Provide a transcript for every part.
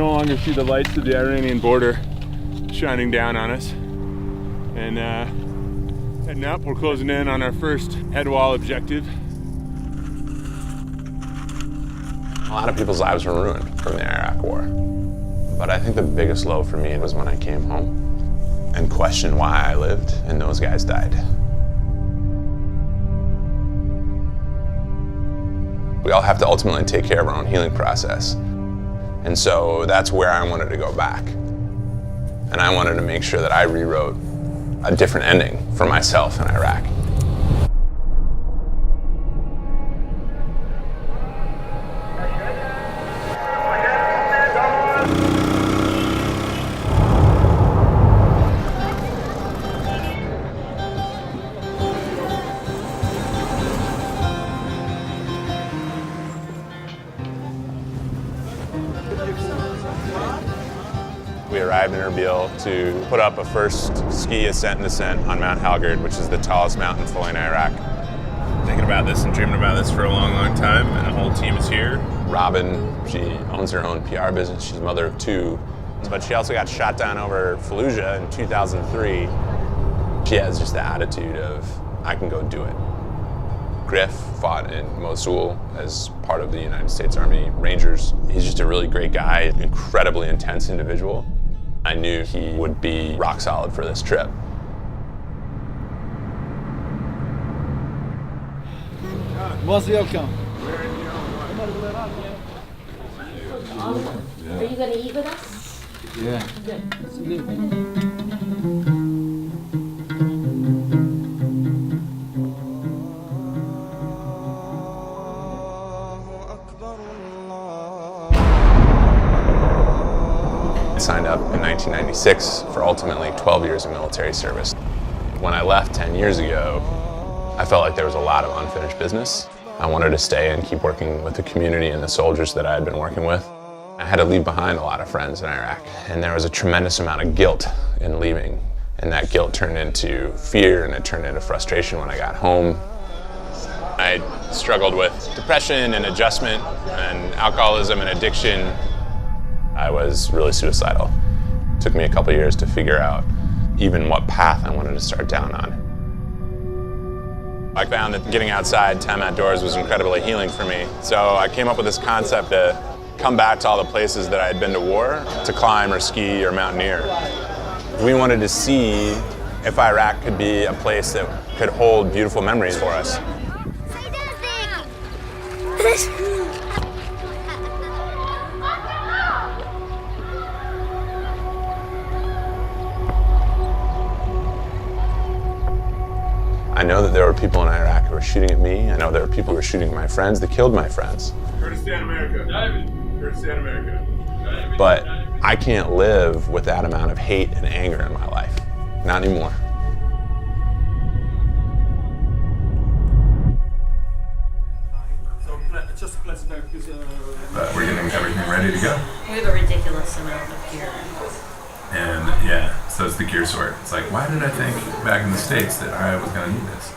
no longer see the lights of the Iranian border shining down on us. And heading up, we're closing in on our first head wall objective. A lot of people's lives were ruined from the Iraq War. But I think the biggest low for me was when I came home and questioned why I lived and those guys died. We all have to ultimately take care of our own healing process. And so that's where I wanted to go back. And I wanted to make sure that I rewrote a different ending for myself in Iraq. We arrived in Erbil to put up a first ski ascent and descent on Mount Halgard, which is the tallest mountain fully in Iraq. Thinking about this and dreaming about this for a long, long time, and the whole team is here. Robin, she owns her own PR business. She's a mother of two, but she also got shot down over Fallujah in 2003. She has just the attitude of, I can go do it. Griff fought in Mosul as part of the United States Army Rangers. He's just a really great guy, incredibly intense individual. I knew he would be rock solid for this trip. Most welcome. Are you going to eat with us? Yeah. Good. I signed up in 1996 for ultimately 12 years of military service. When I left 10 years ago, I felt like there was a lot of unfinished business. I wanted to stay and keep working with the community and the soldiers that I had been working with. I had to leave behind a lot of friends in Iraq, and there was a tremendous amount of guilt in leaving. And that guilt turned into fear, and it turned into frustration when I got home. I struggled with depression and adjustment and alcoholism and addiction. I was really suicidal. It took me a couple years to figure out even what path I wanted to start down on. I found that getting outside, time outdoors, was incredibly healing for me. So I came up with this concept to come back to all the places that I had been to war, to climb or ski or mountaineer. We wanted to see if Iraq could be a place that could hold beautiful memories for us. I know that there were people in Iraq who were shooting at me. I know there were people who were shooting at my friends. They killed my friends. Kurdistan, America. Kurdistan, America. But I can't live with that amount of hate and anger in my life. Not anymore. We're getting everything ready to go. We have a ridiculous amount of gear. And yeah, so it's the gear sort. It's like, why did I think back in the States that I was going to need this?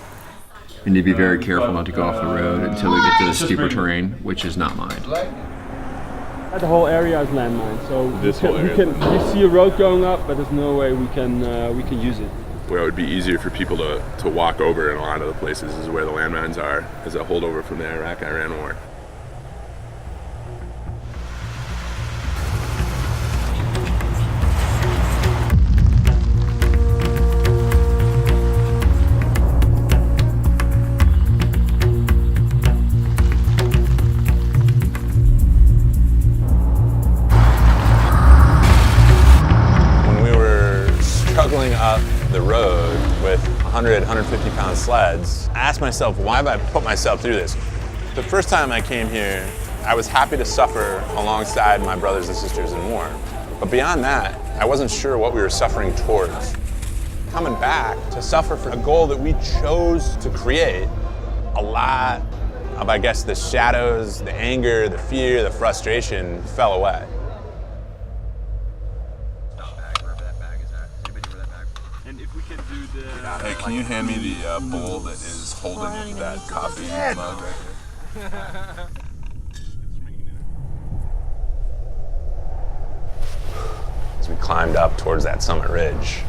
We need to be very careful not to go off the road until we get to the steeper terrain, which is not mined. The whole area is landmined, so This whole area. we see a road going up, but there's no way we can use it. Where it would be easier for people to walk over in a lot of the places is where the landmines are, as a holdover from the Iraq-Iran war. Struggling up the road with 100, 150 pound sleds, I asked myself, why have I put myself through this? The first time I came here, I was happy to suffer alongside my brothers and sisters in war. But beyond that, I wasn't sure what we were suffering towards. Coming back to suffer for a goal that we chose to create, a lot of, I guess, the shadows, the anger, the fear, the frustration fell away. Hey, can you hand me the bowl that is holding that coffee mug right here? climbed up towards that summit ridge,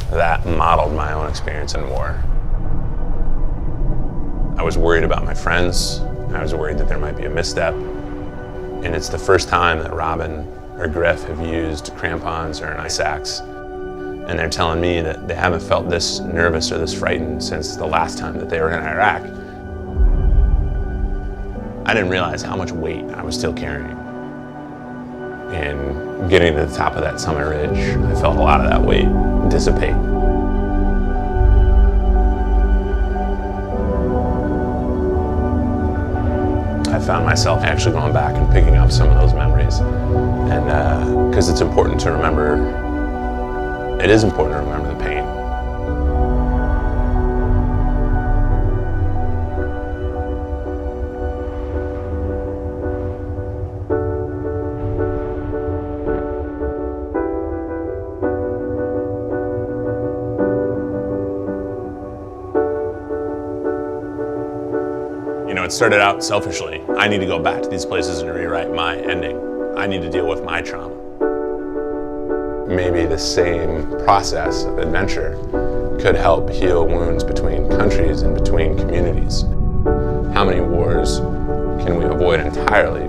that modeled my own experience in war. I was worried about my friends. I was worried that there might be a misstep. And it's the first time that Robin or Griff have used crampons or an ice axe. And they're telling me that they haven't felt this nervous or this frightened since the last time that they were in Iraq. I didn't realize how much weight I was still carrying. And getting to the top of that summit ridge, I felt a lot of that weight dissipate. I found myself actually going back and picking up some of those memories. And because it's important to remember, it is important to remember the pain. You know, it started out selfishly. I need to go back to these places and rewrite my ending. I need to deal with my trauma. Maybe the same process of adventure could help heal wounds between countries and between communities. How many wars can we avoid entirely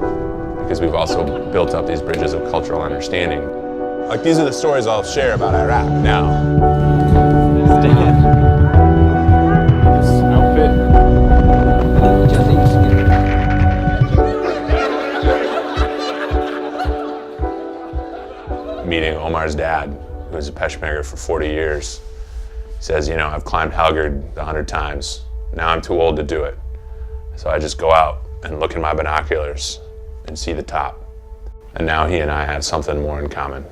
because we've also built up these bridges of cultural understanding? Like, these are the stories I'll share about Iraq now. Meeting Omar's dad, who was a Peshmerga for 40 years, he says, you know, I've climbed Helgard 100 times. Now I'm too old to do it. So I just go out and look in my binoculars and see the top. And now he and I have something more in common.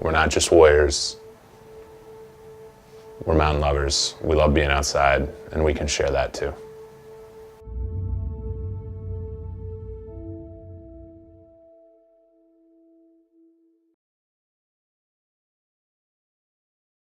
We're not just warriors. We're mountain lovers. We love being outside, and we can share that too.